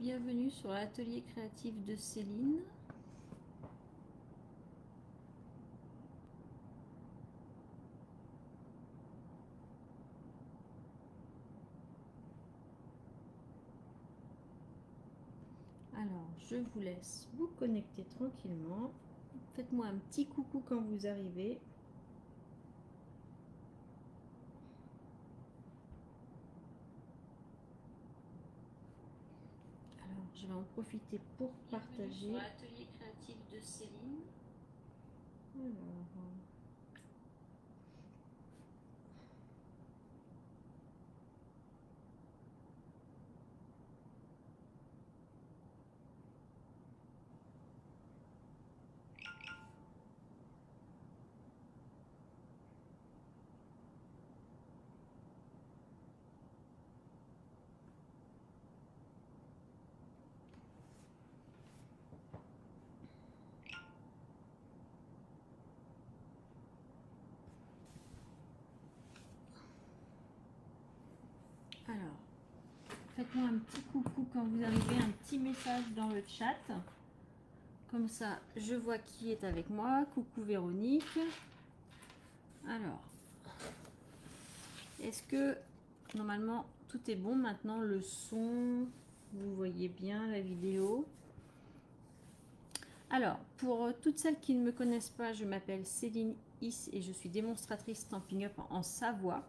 Bienvenue sur l'atelier créatif de Céline. Alors, je vous laisse vous connecter tranquillement. Faites-moi un petit coucou quand vous arrivez. Alors, je vais en profiter pour partager. Sur l'atelier créatif de Céline. Alors, faites-moi un petit coucou quand vous arrivez, un petit message dans le chat. Comme ça, je vois qui est avec moi. Coucou Véronique. Alors, est-ce que normalement tout est bon maintenant? Le son, vous voyez bien la vidéo? Alors, pour toutes celles qui ne me connaissent pas, je m'appelle Céline Is et je suis démonstratrice Stampin' Up en Savoie.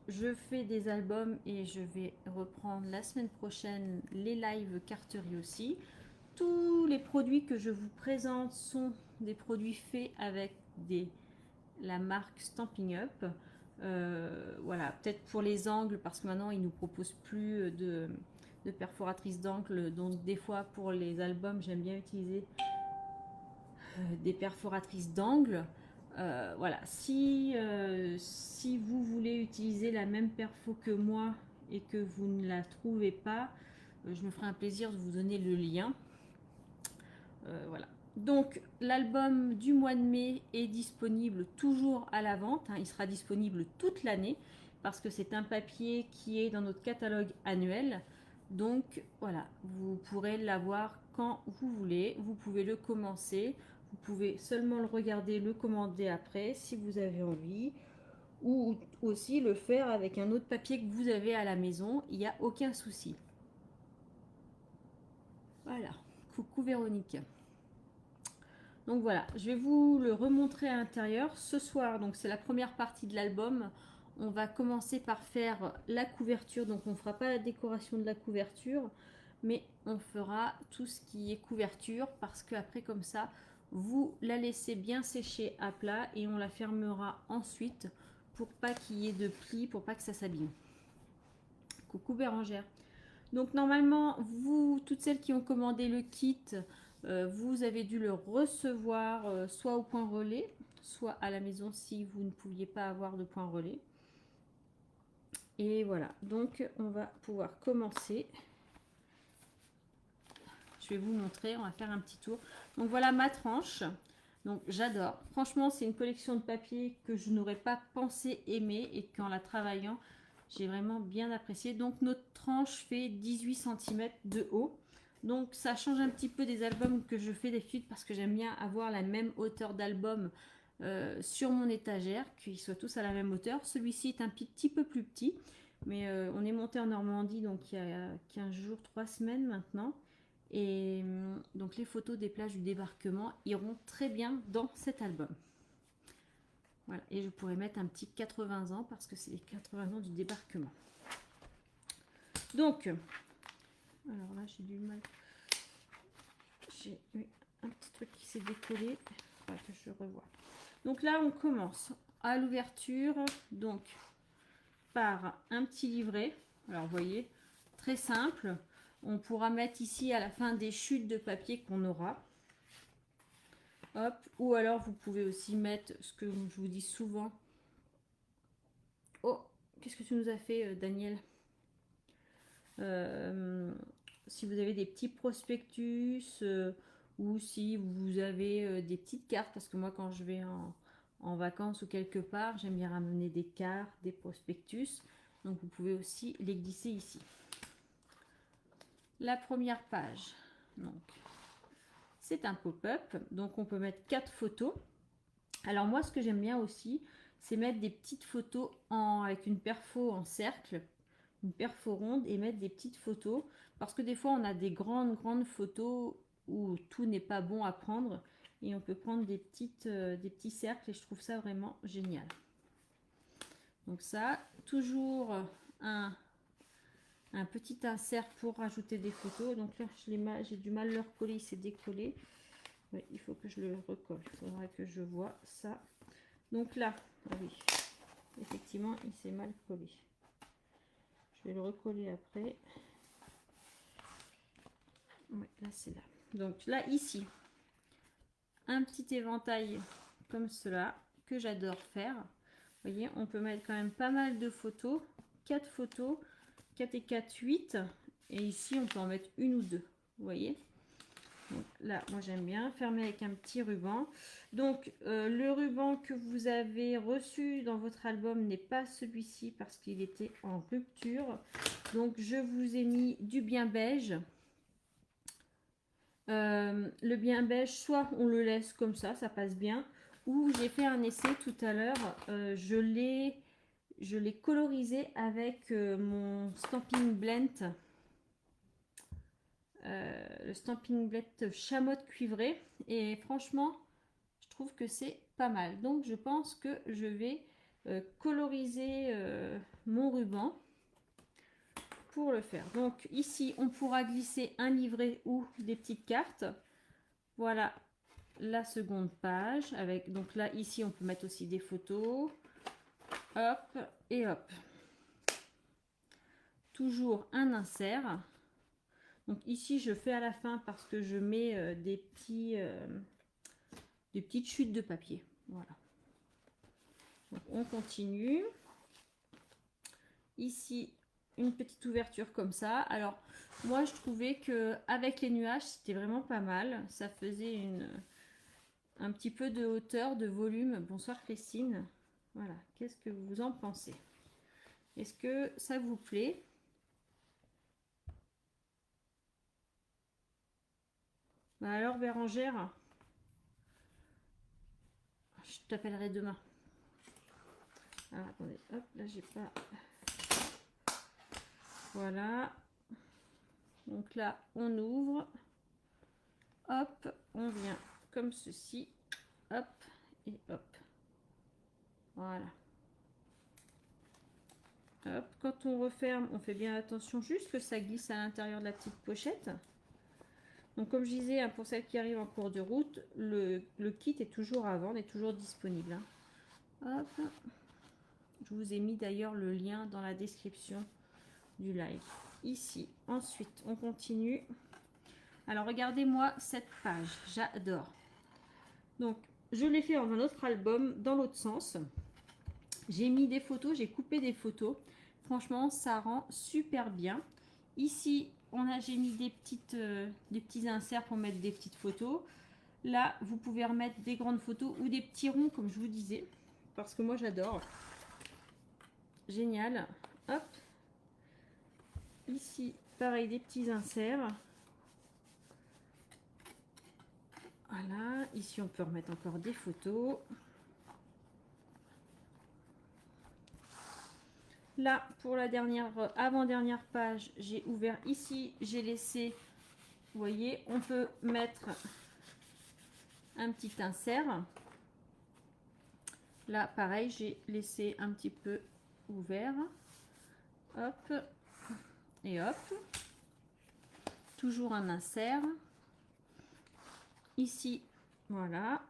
Je fais des albums et je vais reprendre la semaine prochaine les lives carterie aussi. Tous les produits que je vous présente sont des produits faits avec la marque Stampin' Up. Voilà, peut-être pour les angles, parce que maintenant ils nous proposent plus de perforatrices d'angles, donc des fois pour les albums j'aime bien utiliser des perforatrices d'angles. Voilà, si vous voulez utiliser la même perfo que moi et que vous ne la trouvez pas, je me ferai un plaisir de vous donner le lien. Voilà. Donc l'album du mois de mai est disponible toujours à la vente, hein. Il sera disponible toute l'année parce que c'est un papier qui est dans notre catalogue annuel. Donc voilà, vous pourrez l'avoir quand vous voulez, vous pouvez le commencer, vous pouvez seulement le regarder, le commander après si vous avez envie, ou aussi le faire avec un autre papier que vous avez à la maison, il n'y a aucun souci. Voilà, coucou Véronique. Donc voilà, je vais vous le remontrer à l'intérieur. Ce soir, donc c'est la première partie de l'album. On va commencer par faire la couverture. Donc on ne fera pas la décoration de la couverture, mais on fera tout ce qui est couverture parce qu'après comme ça, vous la laissez bien sécher à plat et on la fermera ensuite pour pas qu'il y ait de plis, pour pas que ça s'abîme. Coucou Bérangère. Donc normalement, vous, toutes celles qui ont commandé le kit, vous avez dû le recevoir soit au point relais, soit à la maison si vous ne pouviez pas avoir de point relais. Et voilà, donc on va pouvoir commencer. Je vais vous montrer, on va faire un petit tour. Donc voilà ma tranche. Donc j'adore. Franchement, c'est une collection de papier que je n'aurais pas pensé aimer et qu'en la travaillant, j'ai vraiment bien apprécié. Donc notre tranche fait 18 cm de haut. Donc ça change un petit peu des albums que je fais d'habitude parce que j'aime bien avoir la même hauteur d'album sur mon étagère, qu'ils soient tous à la même hauteur. Celui-ci est un petit peu plus petit, mais on est monté en Normandie donc il y a 15 jours, 3 semaines maintenant. Et donc les photos des plages du débarquement iront très bien dans cet album. Voilà, et je pourrais mettre un petit 80 ans parce que c'est les 80 ans du débarquement. Donc, alors là j'ai du mal. J'ai eu un petit truc qui s'est décollé. Faudra que je revoie. Donc là on commence à l'ouverture, donc par un petit livret. Alors vous voyez, très simple. On pourra mettre ici à la fin des chutes de papier qu'on aura. Hop. Ou alors vous pouvez aussi mettre ce que je vous dis souvent. Oh, qu'est-ce que tu nous as fait, Daniel? Si vous avez des petits prospectus ou si vous avez des petites cartes, parce que moi quand je vais en vacances ou quelque part, j'aime bien ramener des cartes, des prospectus. Donc vous pouvez aussi les glisser ici. La première page, donc c'est un pop-up, donc on peut mettre 4 photos. Alors moi, ce que j'aime bien aussi, c'est mettre des petites photos avec une perfo en cercle, une perfo ronde, et mettre des petites photos, parce que des fois on a des grandes photos où tout n'est pas bon à prendre, et on peut prendre des petits cercles, et je trouve ça vraiment génial. Donc ça, toujours un petit insert pour rajouter des photos. Donc là, j'ai du mal à le recoller, il s'est décollé. Oui, il faut que je le recolle. Il faudra que je vois ça. Donc là, ah oui, effectivement, il s'est mal collé. Je vais le recoller après. Oui, là, c'est là. Donc là, ici, un petit éventail comme cela que j'adore faire. Vous voyez, on peut mettre quand même pas mal de photos. 4 photos, 4 et 4, 8. Et ici, on peut en mettre une ou deux. Vous voyez? Donc là, moi j'aime bien fermer avec un petit ruban. Donc le ruban que vous avez reçu dans votre album n'est pas celui-ci parce qu'il était en rupture. Donc je vous ai mis du bien beige. Le bien beige, soit on le laisse comme ça passe bien. Ou j'ai fait un essai tout à l'heure. Je l'ai colorisé avec mon Stampin' Blend. Le Stampin' Blend chamotte cuivré, et franchement je trouve que c'est pas mal. Donc je pense que je vais coloriser mon ruban pour le faire. Donc ici on pourra glisser un livret ou des petites cartes. Voilà la seconde page avec, donc là ici on peut mettre aussi des photos, hop et hop, toujours un insert. Donc ici je fais à la fin parce que je mets des petites chutes de papier. Voilà. Donc on continue. Ici une petite ouverture comme ça. Alors moi je trouvais que avec les nuages c'était vraiment pas mal. Ça faisait un petit peu de hauteur, de volume. Bonsoir Christine. Voilà. Qu'est-ce que vous en pensez? Est-ce que ça vous plaît? Bah alors Bérangère, je t'appellerai demain. Alors attendez, hop, là j'ai pas. Voilà. Donc là on ouvre. Hop, on vient comme ceci. Hop et hop. Voilà. Hop, quand on referme, on fait bien attention juste que ça glisse à l'intérieur de la petite pochette. Donc comme je disais, hein, pour celles qui arrivent en cours de route, le kit est toujours à vendre, est toujours disponible. Hein. Hop. Je vous ai mis d'ailleurs le lien dans la description du live. Ici, ensuite, on continue. Alors regardez-moi cette page, j'adore. Donc je l'ai fait dans un autre album, dans l'autre sens. J'ai mis des photos, j'ai coupé des photos. Franchement, ça rend super bien. Ici, j'ai mis des petits inserts pour mettre des petites photos. Là, vous pouvez remettre des grandes photos ou des petits ronds, comme je vous disais. Parce que moi, j'adore. Génial. Hop. Ici, pareil, des petits inserts. Voilà. Ici, on peut remettre encore des photos. Là, pour la avant-dernière page, j'ai ouvert ici, j'ai laissé, vous voyez, on peut mettre un petit insert. Là, pareil, j'ai laissé un petit peu ouvert. Hop, et hop. Toujours un insert. Ici, voilà.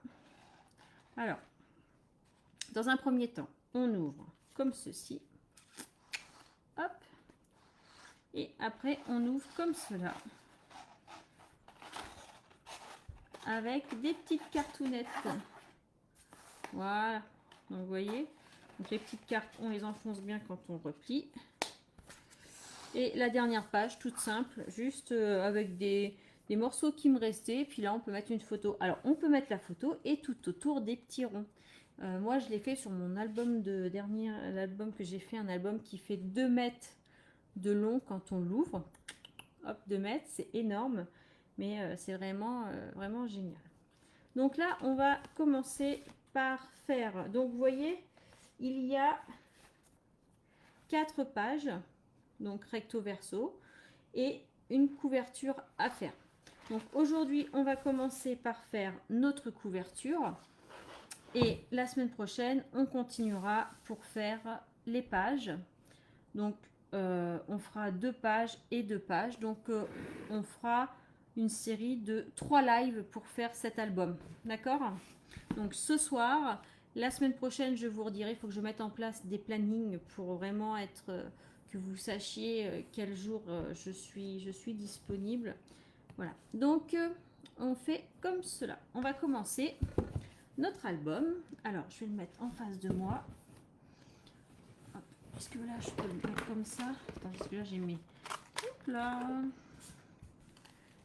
Alors, dans un premier temps, on ouvre comme ceci. Hop. Et après, on ouvre comme cela. Avec des petites cartounettes. Voilà. Donc, vous voyez. Donc, les petites cartes, on les enfonce bien quand on replie. Et la dernière page, toute simple, juste avec des morceaux qui me restaient. Puis là, on peut mettre une photo. Alors, on peut mettre la photo et tout autour des petits ronds. Moi, je l'ai fait sur mon album de dernier, l'album que j'ai fait, un album qui fait 2 mètres de long quand on l'ouvre. hop, 2 mètres, c'est énorme, mais c'est vraiment, vraiment génial. Donc là, on va commencer par faire, donc vous voyez, il y a 4 pages, donc recto verso, et une couverture à faire. Donc aujourd'hui, on va commencer par faire notre couverture. Et la semaine prochaine, on continuera pour faire les pages. Donc, on fera 2 pages et 2 pages. Donc, on fera une série de 3 lives pour faire cet album. D'accord? Donc, ce soir, la semaine prochaine, je vous redirai, il faut que je mette en place des plannings pour vraiment être, que vous sachiez quel jour je suis disponible. Voilà. Donc, on fait comme cela. On va commencer notre album. Alors, je vais le mettre en face de moi. Est-ce que là, je peux le mettre comme ça? Attends, parce que là, j'ai mis... Hop là.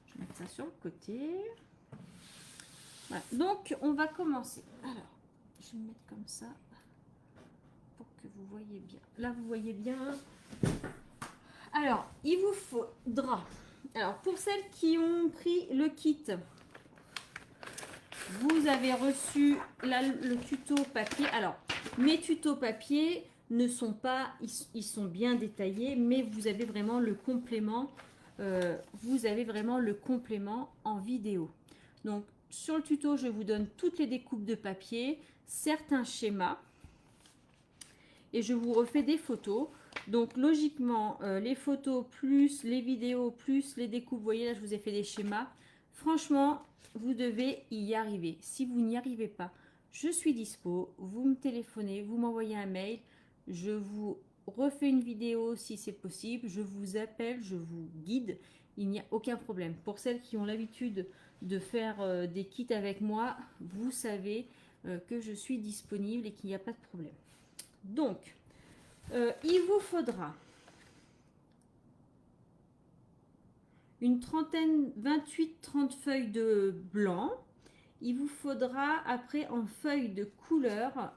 Je vais mettre ça sur le côté. Voilà. Donc, on va commencer. Alors, je vais le mettre comme ça pour que vous voyez bien. Là, vous voyez bien. Alors, il vous faudra... Alors, pour celles qui ont pris le kit, vous avez reçu le tuto papier. Alors, mes tutos papier ne sont pas, ils sont bien détaillés, mais vous avez vraiment le complément. Vous avez vraiment le complément en vidéo. Donc, sur le tuto, je vous donne toutes les découpes de papier, certains schémas, et je vous refais des photos. Donc, logiquement, les photos plus les vidéos plus les découpes, vous voyez là, je vous ai fait des schémas. Franchement, vous devez y arriver. Si vous n'y arrivez pas, je suis dispo. Vous me téléphonez, vous m'envoyez un mail. Je vous refais une vidéo si c'est possible. Je vous appelle, je vous guide. Il n'y a aucun problème. Pour celles qui ont l'habitude de faire des kits avec moi, vous savez que je suis disponible et qu'il n'y a pas de problème. Donc, il vous faudra une trentaine, 28-30 feuilles de blanc. Il vous faudra après en feuilles de couleur,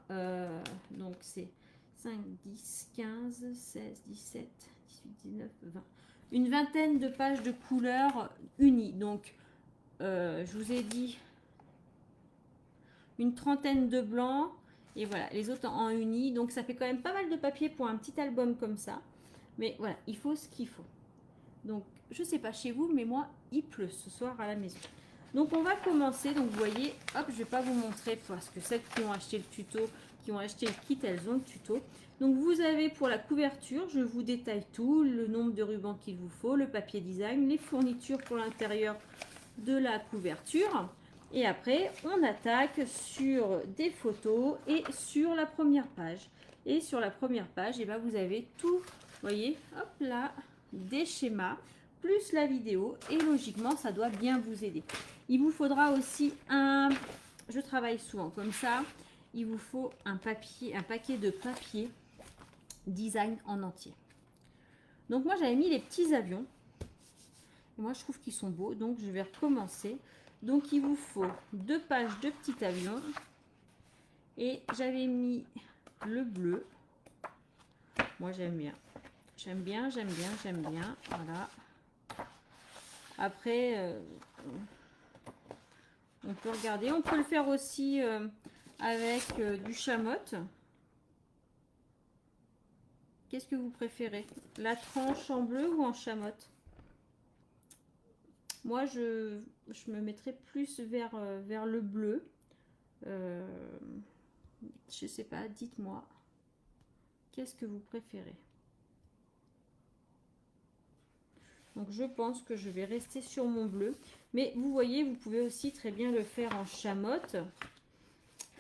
donc c'est 5, 10, 15, 16, 17, 18, 19, 20. Une vingtaine de pages de couleurs unies. Donc, je vous ai dit une trentaine de blancs et voilà, les autres en uni. Donc, ça fait quand même pas mal de papier pour un petit album comme ça. Mais voilà, il faut ce qu'il faut. Donc, je sais pas chez vous, mais moi, il pleut ce soir à la maison. Donc, on va commencer. Donc, vous voyez, hop, je vais pas vous montrer parce que celles qui ont acheté le tuto, qui ont acheté le kit, elles ont le tuto. Donc, vous avez pour la couverture, je vous détaille tout, le nombre de rubans qu'il vous faut, le papier design, les fournitures pour l'intérieur de la couverture. Et après, on attaque sur des photos et sur la première page. Et sur la première page, et ben, vous avez tout, vous voyez, hop là, des schémas, plus la vidéo. Et logiquement, ça doit bien vous aider. Il vous faudra aussi je travaille souvent comme ça, il vous faut un paquet de papier design en entier. Donc moi, j'avais mis les petits avions. Et moi, je trouve qu'ils sont beaux, donc je vais recommencer. Donc, il vous faut 2 pages de petits avions. Et j'avais mis le bleu. Moi, j'aime bien. J'aime bien, j'aime bien, j'aime bien. Voilà. Après, on peut regarder. On peut le faire aussi avec du chamotte. Qu'est-ce que vous préférez? La tranche en bleu ou en chamotte? Moi, je me mettrais plus vers le bleu. Je sais pas, dites-moi. Qu'est-ce que vous préférez? Donc, je pense que je vais rester sur mon bleu. Mais vous voyez, vous pouvez aussi très bien le faire en chamotte.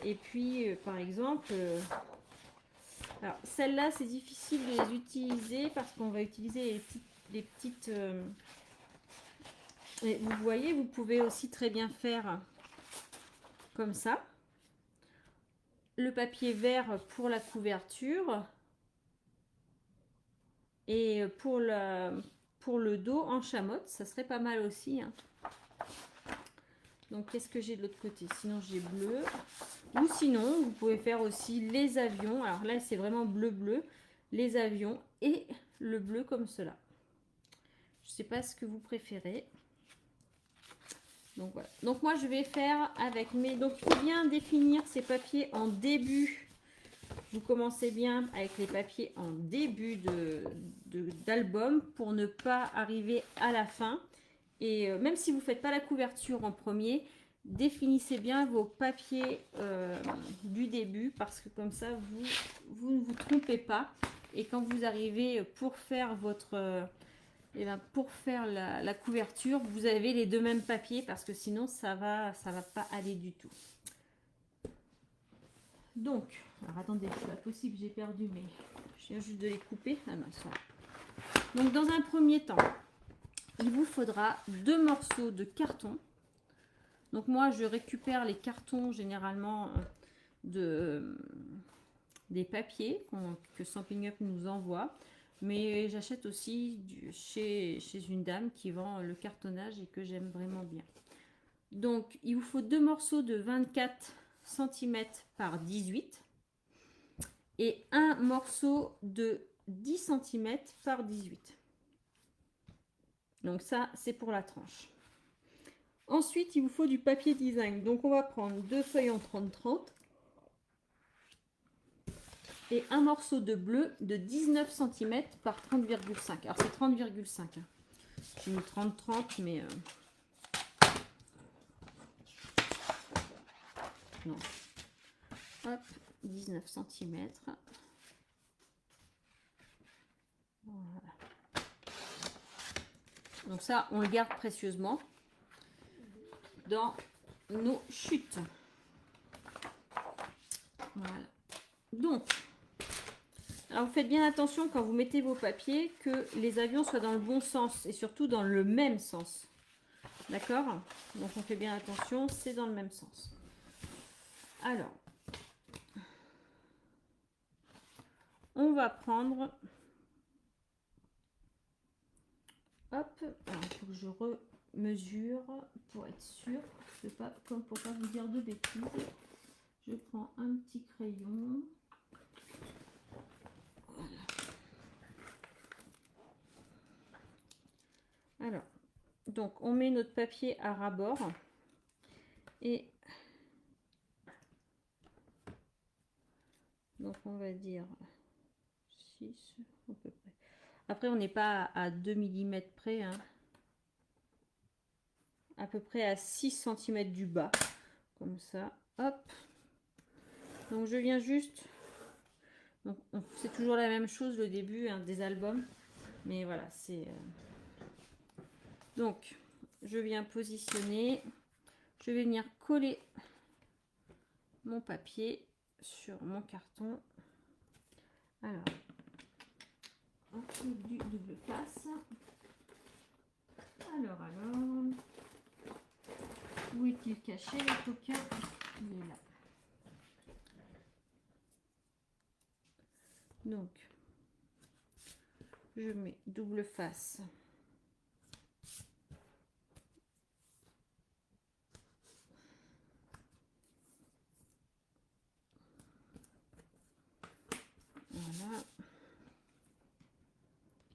Et puis, par exemple... alors, celle-là, c'est difficile de les utiliser parce qu'on va utiliser les petites et vous voyez, vous pouvez aussi très bien faire comme ça. Le papier vert pour la couverture et pour le dos en chamotte, ça serait pas mal aussi. Hein. Donc, qu'est-ce que j'ai de l'autre côté? Sinon, j'ai bleu. Ou sinon, vous pouvez faire aussi les avions. Alors là, c'est vraiment bleu-bleu. Les avions et le bleu comme cela. Je sais pas ce que vous préférez. Donc voilà. Donc moi je vais faire avec mes... Donc il faut bien définir ces papiers en début. Vous commencez bien avec les papiers en début d'album pour ne pas arriver à la fin. Et même si vous ne faites pas la couverture en premier, définissez bien vos papiers du début parce que comme ça, vous ne vous trompez pas. Et quand vous arrivez pour faire votre... pour faire la couverture, vous avez les deux mêmes papiers parce que sinon, ça va pas aller du tout. Donc, alors attendez, c'est pas possible, j'ai perdu mes... Je viens juste de les couper. Ah non, ils sont là. Donc, dans un premier temps, il vous faudra 2 morceaux de carton. Donc, moi, je récupère les cartons généralement des papiers que Stampin' Up nous envoie. Mais j'achète aussi chez une dame qui vend le cartonnage et que j'aime vraiment bien. Donc, il vous faut 2 morceaux de 24 cm par 18 et un morceau de 10 cm par 18. Donc ça, c'est pour la tranche. Ensuite, il vous faut du papier design. Donc on va prendre 2 feuilles en 30-30 et un morceau de bleu de 19 cm par 30,5. Alors c'est 30,5. J'ai mis 30-30, mais... non. Hop, 19 cm. Voilà. Donc ça, on le garde précieusement dans nos chutes. Voilà. Donc, alors vous faites bien attention quand vous mettez vos papiers que les avions soient dans le bon sens et surtout dans le même sens. D'accord? Donc on fait bien attention, c'est dans le même sens. Alors, on va prendre... Hop, alors il faut que je remesure pour être sûr. Je ne sais pas, comme pour pas vous dire de bêtises. Je prends un petit crayon. Voilà. Alors, donc on met notre papier à ras-bord et donc on va dire 6 à peu près. Après on n'est pas à 2 mm près, hein. À peu près à 6 cm du bas, comme ça. Hop. Donc je viens juste... c'est toujours la même chose le début, hein, des albums. Mais voilà, c'est... Donc, je viens positionner. Je vais venir coller mon papier sur mon carton. Alors, on fait du double face. Alors, où est-il caché le token? Il est là. Donc, je mets double face. Voilà.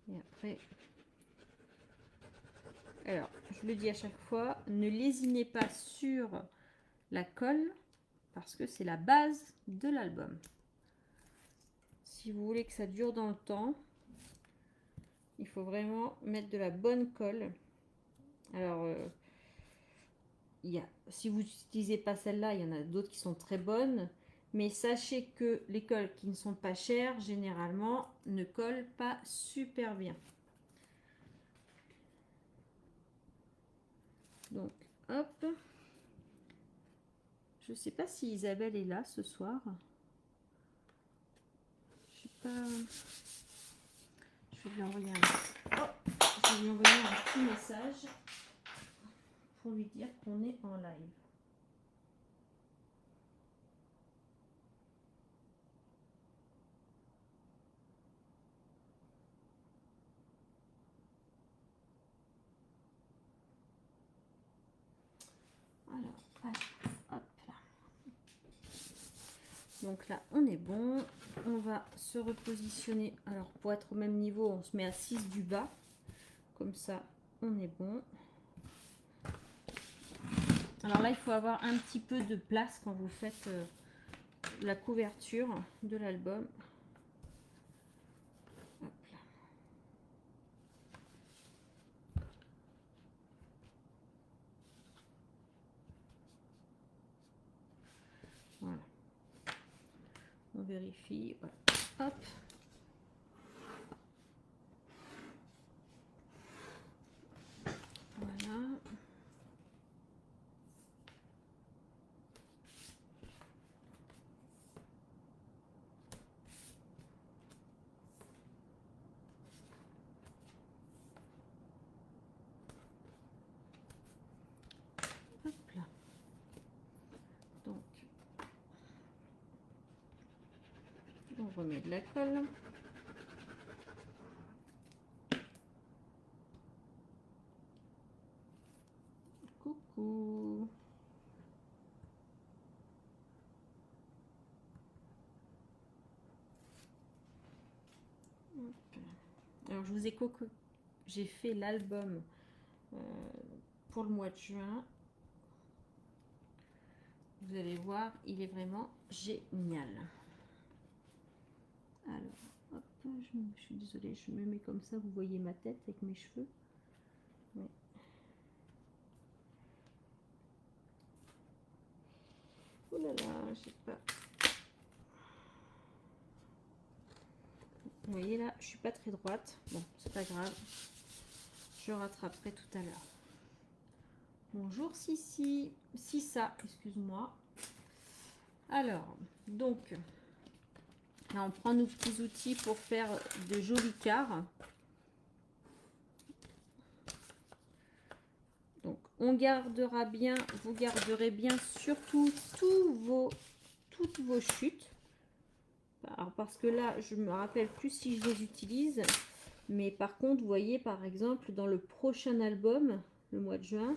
Et après, alors, je le dis à chaque fois, ne lésinez pas sur la colle parce que c'est la base de l'album. Si vous voulez que ça dure dans le temps, il faut vraiment mettre de la bonne colle. Alors, si vous n'utilisez pas celle-là, il y en a d'autres qui sont très bonnes. Mais sachez que les colles qui ne sont pas chères, généralement, ne collent pas super bien. Donc, hop. Je ne sais pas si Isabelle est là ce soir. Je sais pas. Je vais lui envoyer un petit message pour lui dire qu'on est en live. Alors, hop là. Donc là, on est bon. On va se repositionner. Alors, pour être au même niveau, on se met à 6 du bas. comme ça, on est bon. Alors là, il faut avoir un petit peu de place quand vous faites la couverture de l'album. Voilà. On vérifie. Voilà. Hop. Voilà. Hop là. Donc, on remet de la colle. Coucou. Alors, je vous ai j'ai fait l'album pour le mois de juin. Vous allez voir, il est vraiment génial. Alors, hop, je suis désolée, je me mets comme ça, vous voyez ma tête avec mes cheveux. Ouais. Oh là là, je sais pas. Vous voyez là, je suis pas très droite. Bon, c'est pas grave. Je rattraperai tout à l'heure. Bonjour Sissi. Sissa, excuse-moi. Alors, donc, là on prend nos petits outils pour faire de jolis quarts. Donc, on gardera bien, vous garderez bien surtout toutes vos chutes. Alors, parce que là, je me rappelle plus si je les utilise. Mais par contre, vous voyez, par exemple, dans le prochain album, le mois de juin,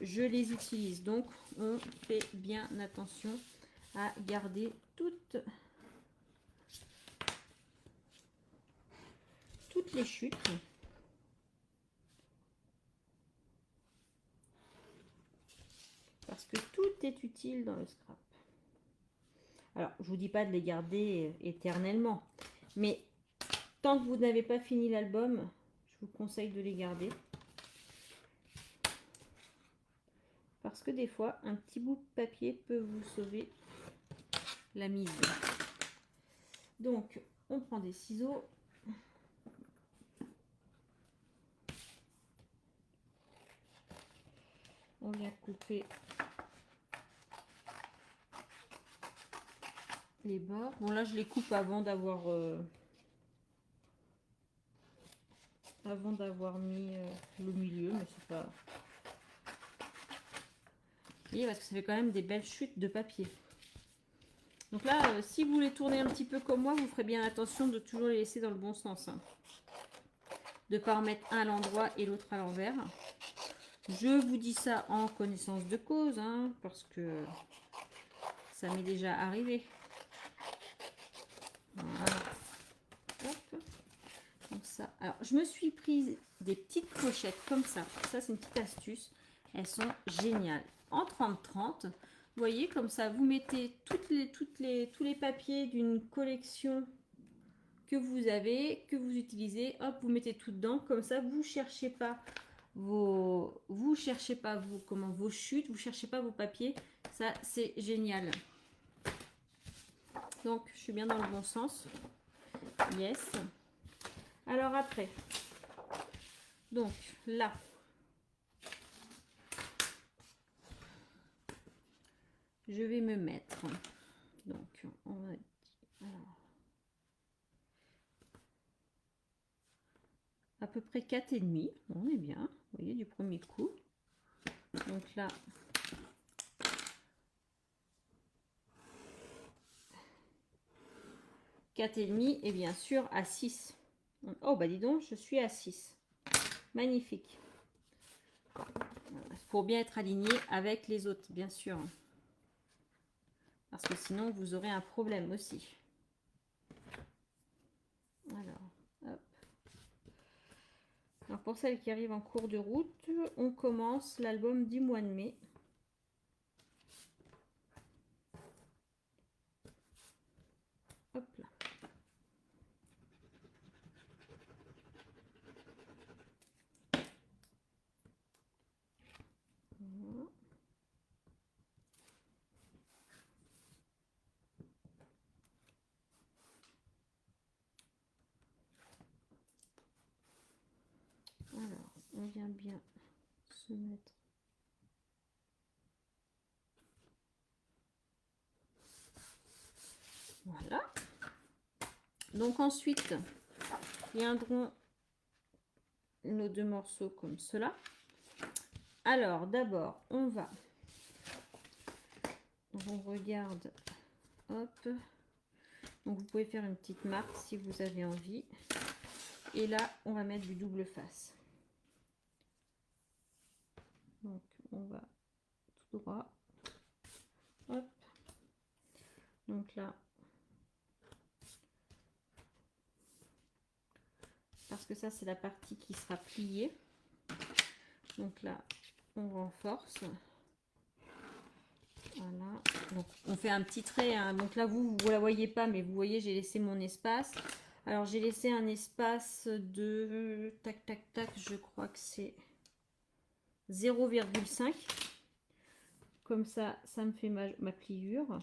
je les utilise. Donc, on fait bien attention à garder toutes les chutes. Parce que tout est utile dans le scrap. Alors, je vous dis pas de les garder éternellement. Mais tant que vous n'avez pas fini l'album, je vous conseille de les garder. Parce que des fois, un petit bout de papier peut vous sauver la mise. Donc, on prend des ciseaux. On vient couper les bords. Bon, là, je les coupe avant d'avoir mis le milieu, mais c'est pas... Vous voyez, parce que ça fait quand même des belles chutes de papier. Donc là, si vous les tournez un petit peu comme moi, vous ferez bien attention de toujours les laisser dans le bon sens. Hein. De ne pas en mettre un à l'endroit et l'autre à l'envers. Je vous dis ça en connaissance de cause, hein, parce que ça m'est déjà arrivé. Voilà. Hop. Comme ça. Alors, je me suis prise des petites pochettes comme ça. Ça, c'est une petite astuce. Elles sont géniales. En 30-30, vous voyez, comme ça, vous mettez tous les papiers d'une collection que vous avez, que vous utilisez. Hop, vous mettez tout dedans. Comme ça, vous cherchez pas vos chutes, vous cherchez pas vos papiers. Ça, c'est génial. Donc, je suis bien dans le bon sens. Yes. Alors après, donc là, je vais me mettre, donc on va dire, alors, à peu près 4,5, on est bien, vous voyez, du premier coup. Donc là, quatre et demi et bien sûr à 6. Oh bah dis donc, je suis à 6. Magnifique. Pour bien être aligné avec les autres, bien sûr. Parce que sinon, vous aurez un problème aussi. Alors, hop. Alors pour celles qui arrivent en cours de route, on commence l'album du mois de mai. Hop là. Voilà. Alors, on vient bien se mettre. Voilà. Donc ensuite, viendront nos deux morceaux comme cela. Alors d'abord, on va. On regarde. Hop. Donc vous pouvez faire une petite marque si vous avez envie. Et là, on va mettre du double face. Donc on va tout droit. Hop. Donc là, parce que ça c'est la partie qui sera pliée. Donc là, on renforce. Voilà. Donc on fait un petit trait, hein. Donc là vous la voyez pas, mais vous voyez j'ai laissé mon espace. Alors j'ai laissé un espace de tac tac tac, je crois que c'est 0,5. Comme ça me fait ma pliure.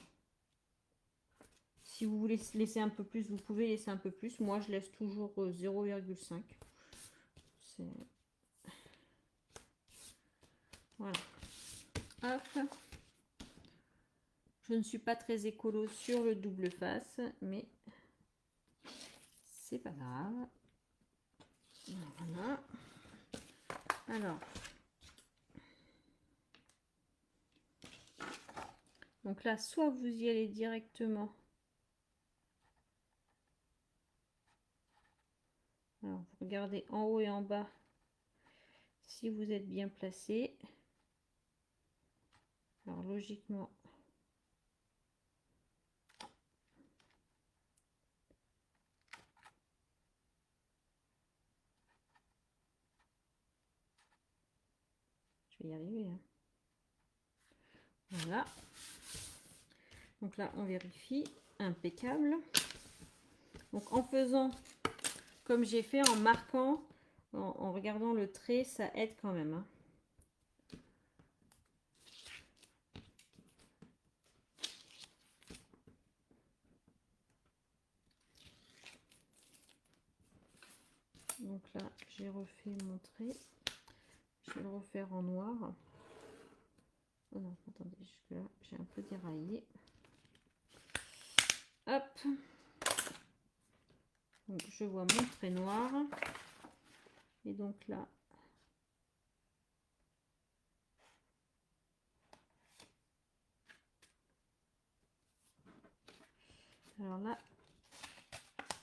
Si vous voulez laisser un peu plus, vous pouvez laisser un peu plus. Moi je laisse toujours 0,5. Voilà. Hop. Je ne suis pas très écolo sur le double face, mais c'est pas grave. Voilà. Alors, donc là, soit vous y allez directement. Alors, vous regardez en haut et en bas si vous êtes bien placé. Alors, logiquement, je vais y arriver, hein. Voilà. Donc là, on vérifie. Impeccable. Donc, en faisant comme j'ai fait, en marquant, en regardant le trait, ça aide quand même, hein. Donc là, j'ai refait mon trait. Je vais le refaire en noir. Oh non, attendez, jusque là, j'ai un peu déraillé. Hop. Donc, je vois mon trait noir. Et donc là, alors là,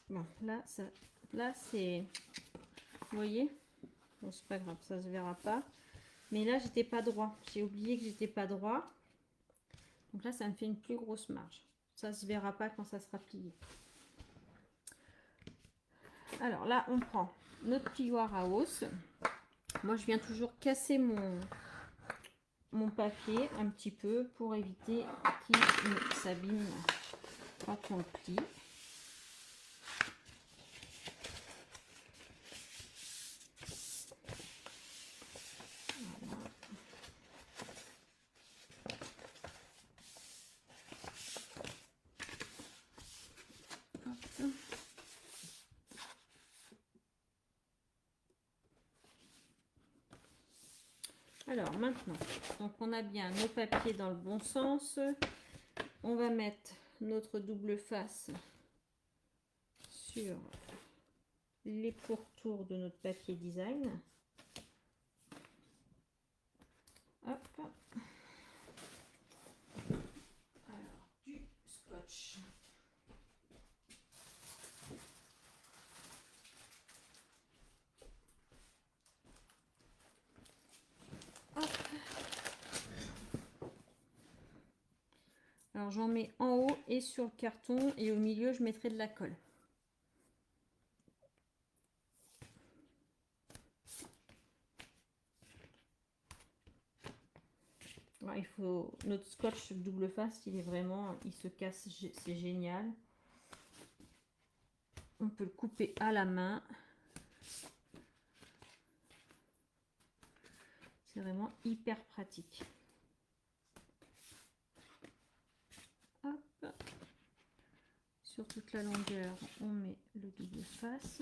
bon, là c'est, vous voyez, bon, c'est pas grave, ça se verra pas. Mais là, j'étais pas droit. J'ai oublié que j'étais pas droit. Donc là, ça me fait une plus grosse marge. Ça se verra pas quand ça sera plié. Alors là, on prend notre plioir à hausse. Moi, je viens toujours casser mon papier un petit peu pour éviter qu'il s'abîme quand on le plie. Alors maintenant, donc on a bien nos papiers dans le bon sens. On va mettre notre double face sur les pourtours de notre papier design. Hop. Alors, du scotch. Hop. Alors j'en mets en haut et sur le carton, et au milieu je mettrai de la colle. Ouais, il faut notre scotch double face, il est vraiment, il se casse, c'est génial. On peut le couper à la main. C'est vraiment hyper pratique. Hop. Sur toute la longueur, on met le double face.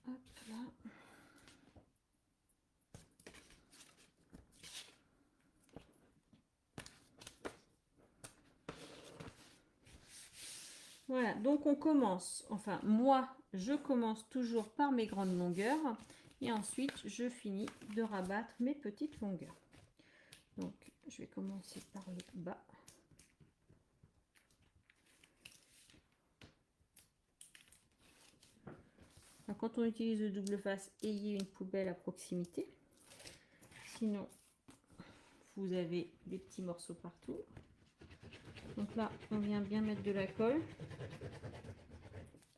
Hop là. Voilà, donc on commence, enfin moi je commence toujours par mes grandes longueurs et ensuite je finis de rabattre mes petites longueurs. Donc je vais commencer par le bas. Alors, quand on utilise le double face, ayez une poubelle à proximité. Sinon, vous avez des petits morceaux partout. Donc là, on vient bien mettre de la colle.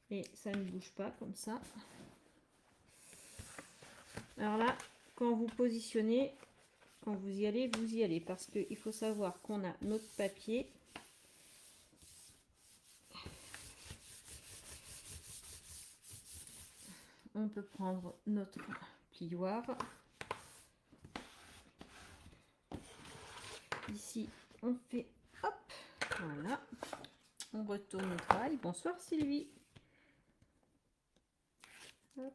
Et ça ne bouge pas comme ça. Alors là, quand vous positionnez, quand vous y allez. Parce qu'il faut savoir qu'on a notre papier. On peut prendre notre plioir. Ici, on fait hop, voilà. On retourne au travail. Bonsoir Sylvie. Hop.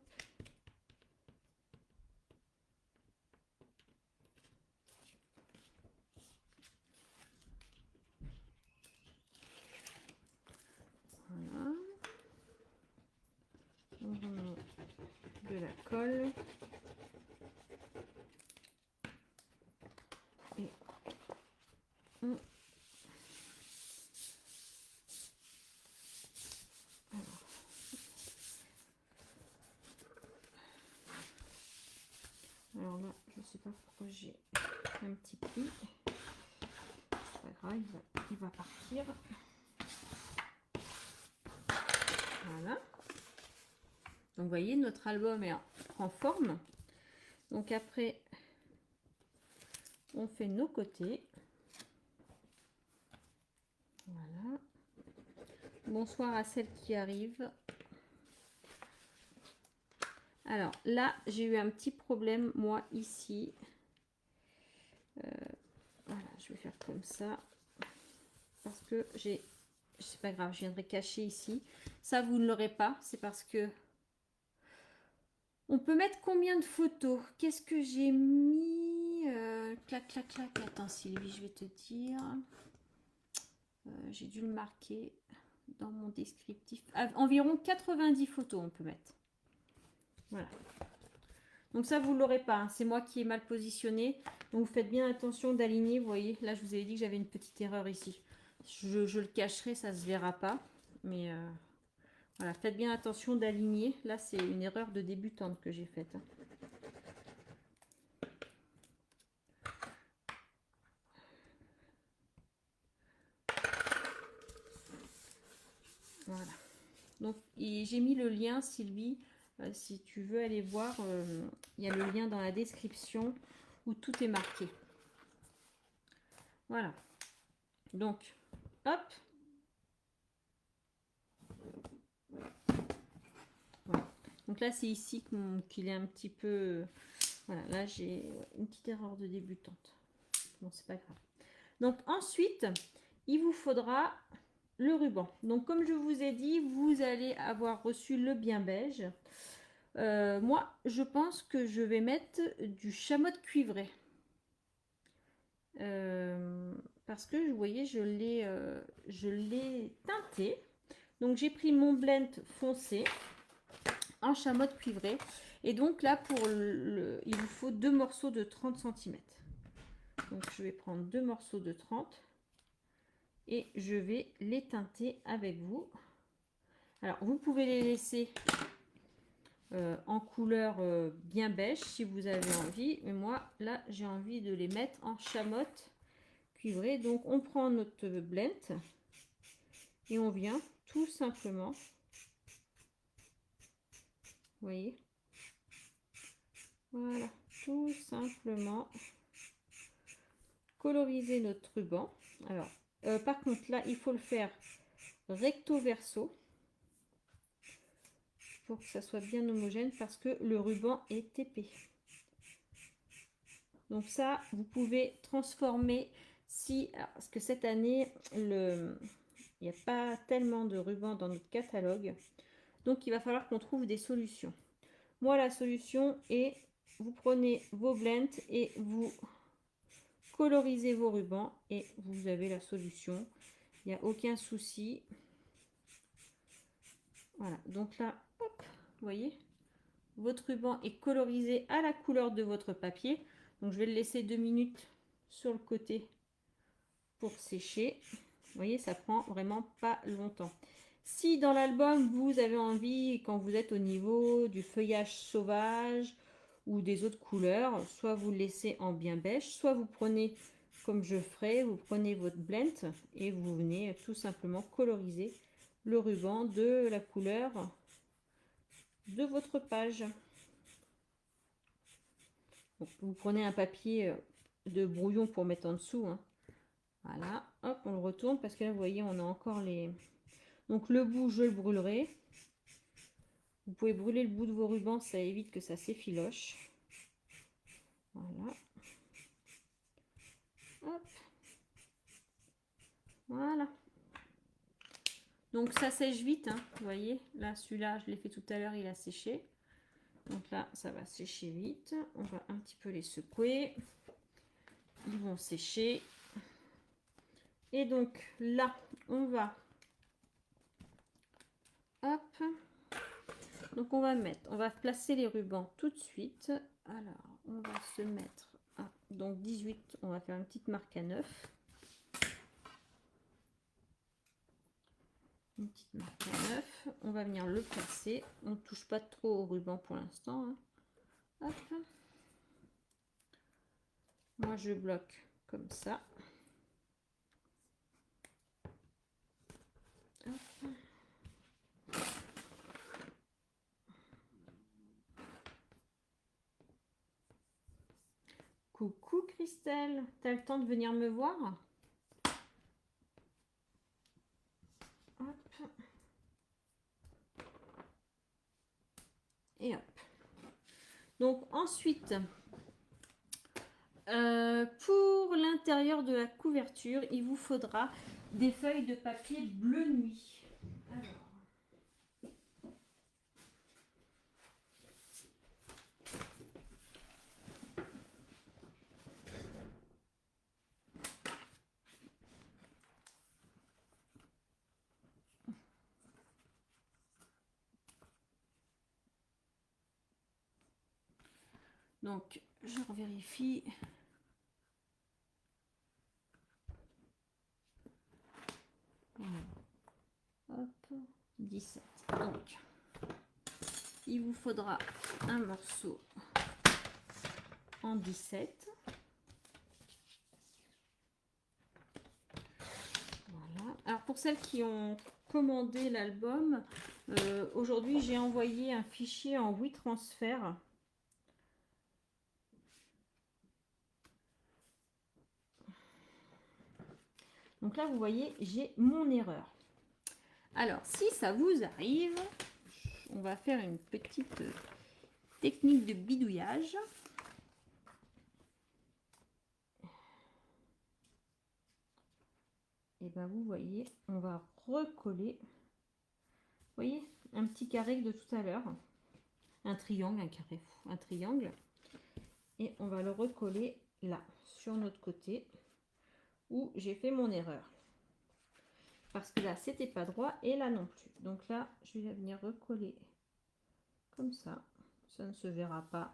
Voilà. On remet de la colle. Et on... Alors là, je ne sais pas pourquoi j'ai un petit pli. C'est pas grave, il va partir. Voilà. Donc vous voyez, notre album prend forme. Donc après, on fait nos côtés. Voilà. Bonsoir à celles qui arrivent. Alors là, j'ai eu un petit problème, moi, ici. Voilà, je vais faire comme ça. Parce que c'est pas grave, je viendrai cacher ici. Ça, vous ne l'aurez pas. C'est parce que... On peut mettre combien de photos? Qu'est-ce que j'ai mis? Clac, clac, clac. Attends, Sylvie, je vais te dire. J'ai dû le marquer dans mon descriptif. Environ 90 photos, on peut mettre. Voilà. Donc ça, vous ne l'aurez pas. Hein. C'est moi qui ai mal positionné. Donc vous faites bien attention d'aligner. Vous voyez, là, je vous avais dit que j'avais une petite erreur ici. Je le cacherai, ça ne se verra pas. Mais voilà, faites bien attention d'aligner. Là, c'est une erreur de débutante que j'ai faite. Voilà. Donc, j'ai mis le lien, Sylvie. Si tu veux aller voir, il y a le lien dans la description où tout est marqué. Voilà. Donc, hop. Voilà. Donc là, c'est ici qu'il est un petit peu... Voilà, là, j'ai une petite erreur de débutante. Bon, c'est pas grave. Donc, ensuite, il vous faudra le ruban. Donc, comme je vous ai dit, vous allez avoir reçu le bien beige. Moi, je pense que je vais mettre du chamotte cuivré. Parce que, vous voyez, je l'ai teinté. Donc, j'ai pris mon blend foncé en chamotte cuivré. Et donc, là, il vous faut 2 morceaux de 30 cm. Donc, je vais prendre 2 morceaux de 30 et je vais les teinter avec vous. Alors, vous pouvez les laisser en couleur bien beige si vous avez envie, mais moi là j'ai envie de les mettre en chamotte cuivrée. Donc on prend notre blend et on vient tout simplement, vous voyez, voilà, tout simplement coloriser notre ruban. Alors, par contre, là, il faut le faire recto verso pour que ça soit bien homogène parce que le ruban est épais. Donc ça, vous pouvez transformer si... parce que cette année, il n'y a pas tellement de rubans dans notre catalogue. Donc, il va falloir qu'on trouve des solutions. Moi, la solution est, vous prenez vos blends et vous colorisez vos rubans et vous avez la solution. Il n'y a aucun souci. Voilà, donc là, hop, vous voyez, votre ruban est colorisé à la couleur de votre papier. Donc, je vais le laisser 2 minutes sur le côté pour sécher. Vous voyez, ça prend vraiment pas longtemps. Si dans l'album, vous avez envie, quand vous êtes au niveau du feuillage sauvage ou des autres couleurs, soit vous le laissez en bien beige, soit vous prenez, comme je ferai, vous prenez votre blend et vous venez tout simplement coloriser le ruban de la couleur de votre page. Donc, vous prenez un papier de brouillon pour mettre en dessous. Hein. Voilà, hop, on le retourne parce que là, vous voyez, on a encore les... Donc le bout, je le brûlerai. Vous pouvez brûler le bout de vos rubans, ça évite que ça s'effiloche. Voilà. Hop. Voilà. Donc ça sèche vite, hein, vous voyez. Là, celui-là, je l'ai fait tout à l'heure, il a séché. Donc là, ça va sécher vite. On va un petit peu les secouer. Ils vont sécher. Et donc là, on va... Hop. Donc on va placer les rubans tout de suite. Alors, on va se mettre à... Donc 18, on va faire une petite marque à 9. Une petite marque à 9. On va venir le placer. On ne touche pas trop au ruban pour l'instant. Hein. Hop. Moi, je bloque comme ça. Hop. Coucou Christelle, t'as le temps de venir me voir? Hop. Et hop. Donc ensuite, pour l'intérieur de la couverture, il vous faudra des feuilles de papier bleu nuit. Alors. Donc, je revérifie. Hop, 17. Donc, il vous faudra un morceau en 17. Voilà. Alors, pour celles qui ont commandé l'album, aujourd'hui, j'ai envoyé un fichier en WeTransfer. Donc là, vous voyez, j'ai mon erreur. Alors, si ça vous arrive, on va faire une petite technique de bidouillage. Et bien, vous voyez, on va recoller. Vous voyez, un petit carré de tout à l'heure. Un triangle, un carré, un triangle. Et on va le recoller là, sur notre côté, où j'ai fait mon erreur. Parce que là, c'était pas droit et là non plus. Donc là, je vais venir recoller comme ça. Ça ne se verra pas.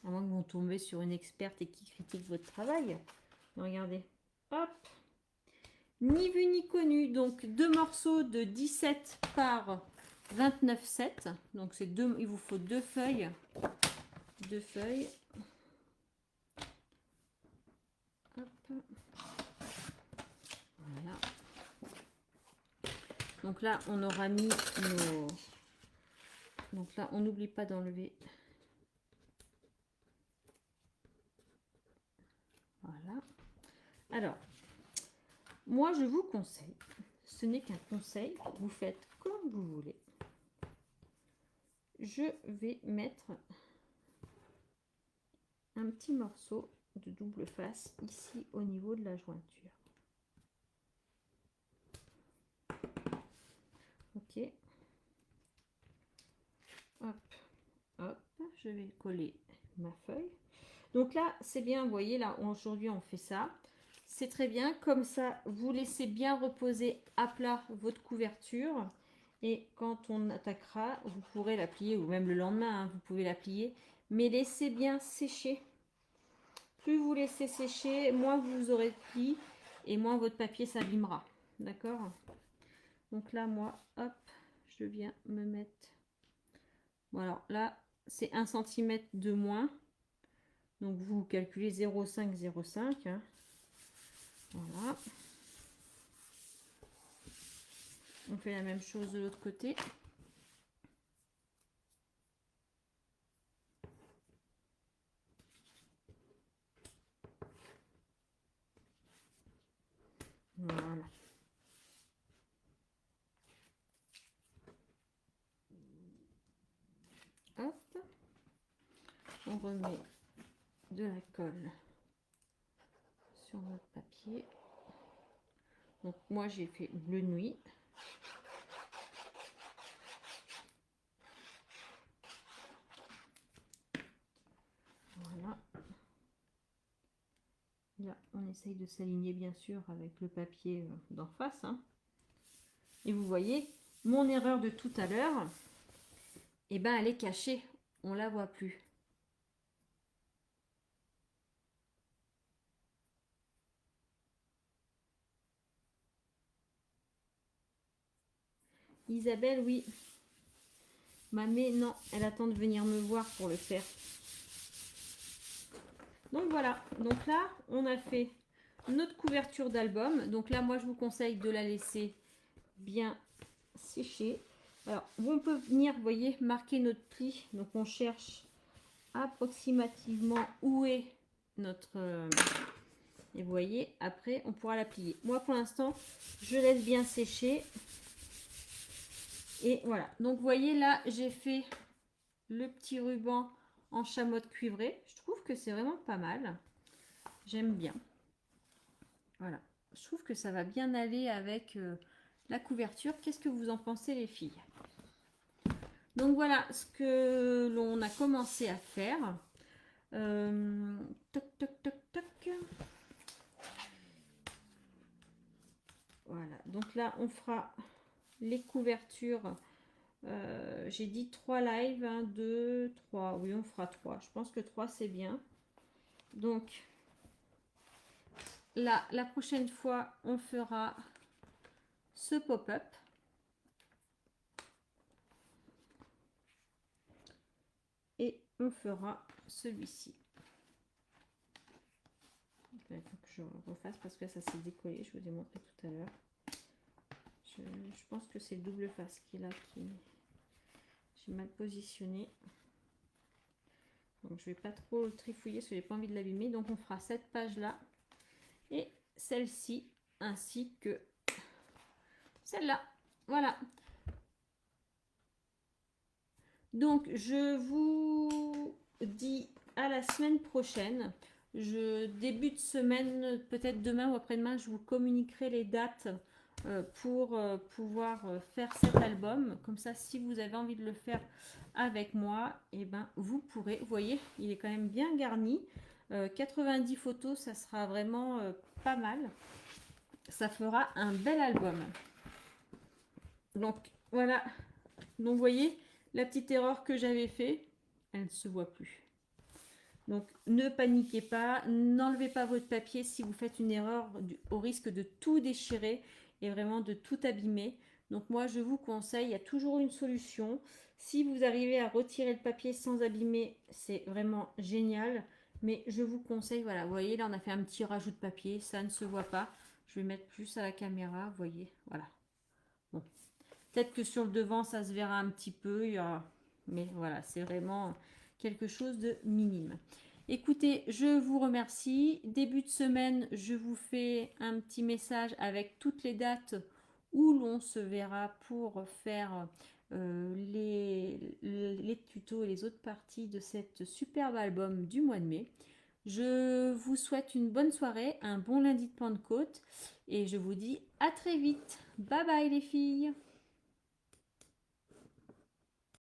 À moins que vous tombiez sur une experte et qui critique votre travail. Regardez. Hop. Ni vu ni connu. Donc, 2 morceaux de 17 par 29,7. Donc, c'est deux. Il vous faut 2 feuilles. 2 feuilles. Hop. Voilà. Donc là, on aura mis nos... Donc là, on n'oublie pas d'enlever Alors, moi, je vous conseille, ce n'est qu'un conseil, vous faites comme vous voulez. Je vais mettre un petit morceau de double face ici au niveau de la jointure. Ok. Hop, hop, je vais coller ma feuille. Donc là, c'est bien, vous voyez, là, aujourd'hui, on fait ça. C'est très bien. Comme ça, vous laissez bien reposer à plat votre couverture. Et quand on attaquera, vous pourrez la plier, ou même le lendemain, hein, vous pouvez la plier. Mais laissez bien sécher. Plus vous laissez sécher, moins vous aurez de plis et moins votre papier s'abîmera. D'accord? Donc là, moi, hop, je viens me mettre... Voilà, là, c'est 1 cm de moins. Donc vous calculez 0,5, 0,5. Hein. Voilà. On fait la même chose de l'autre côté. Voilà. Hop. On remet de la colle sur notre papier. Donc moi j'ai fait bleu nuit. Voilà. Là, on essaye de s'aligner bien sûr avec le papier d'en face. Hein. Et vous voyez, mon erreur de tout à l'heure, eh ben, elle est cachée. On la voit plus. Isabelle, oui. Mamé, non, elle attend de venir me voir pour le faire. Donc voilà, donc là, on a fait notre couverture d'album. Donc là, moi, je vous conseille de la laisser bien sécher. Alors, on peut venir, vous voyez, marquer notre pli. Donc, on cherche approximativement où est notre... et vous voyez, après, on pourra la plier. Moi, pour l'instant, je laisse bien sécher. Et voilà. Donc, vous voyez, là, j'ai fait le petit ruban en chamotte cuivrée. Je trouve que c'est vraiment pas mal. J'aime bien. Voilà. Je trouve que ça va bien aller avec la couverture. Qu'est-ce que vous en pensez, les filles? Donc, voilà ce que l'on a commencé à faire. Toc, toc, toc, toc. Voilà. Donc là, on fera les couvertures. J'ai dit 3 lives, 1, 2, 3. Oui, on fera 3. Je pense que 3, c'est bien. Donc, là, la prochaine fois, on fera ce pop-up. Et on fera celui-ci. Il faut que je refasse parce que ça s'est décollé. Je vous ai montré tout à l'heure. Je pense que c'est le double face qui est là, qui j'ai mal positionné. Donc je vais pas trop le trifouiller parce que j'ai pas envie de l'abîmer. Donc on fera cette page là et celle-ci ainsi que celle-là. Voilà. Donc je vous dis à la semaine prochaine. Début de semaine, peut-être demain ou après-demain, je vous communiquerai les dates pour pouvoir faire cet album. Comme ça, si vous avez envie de le faire avec moi, et ben vous pourrez. Vous voyez, il est quand même bien garni. 90 photos, ça sera vraiment pas mal. Ça fera un bel album. Donc voilà. Donc vous voyez, la petite erreur que j'avais fait, elle ne se voit plus. Donc ne paniquez pas, n'enlevez pas votre papier si vous faites une erreur au risque de tout déchirer et vraiment de tout abîmer. Donc moi je vous conseille, il y a toujours une solution. Si vous arrivez à retirer le papier sans abîmer, c'est vraiment génial. Mais je vous conseille, voilà, vous voyez là on a fait un petit rajout de papier, ça ne se voit pas. Je vais mettre plus à la caméra, vous voyez, voilà. Bon. Peut-être que sur le devant ça se verra un petit peu, mais voilà, c'est vraiment quelque chose de minime. Écoutez, je vous remercie. Début de semaine, je vous fais un petit message avec toutes les dates où l'on se verra pour faire les tutos et les autres parties de cette superbe album du mois de mai. Je vous souhaite une bonne soirée, un bon lundi de Pentecôte et je vous dis à très vite. Bye bye les filles!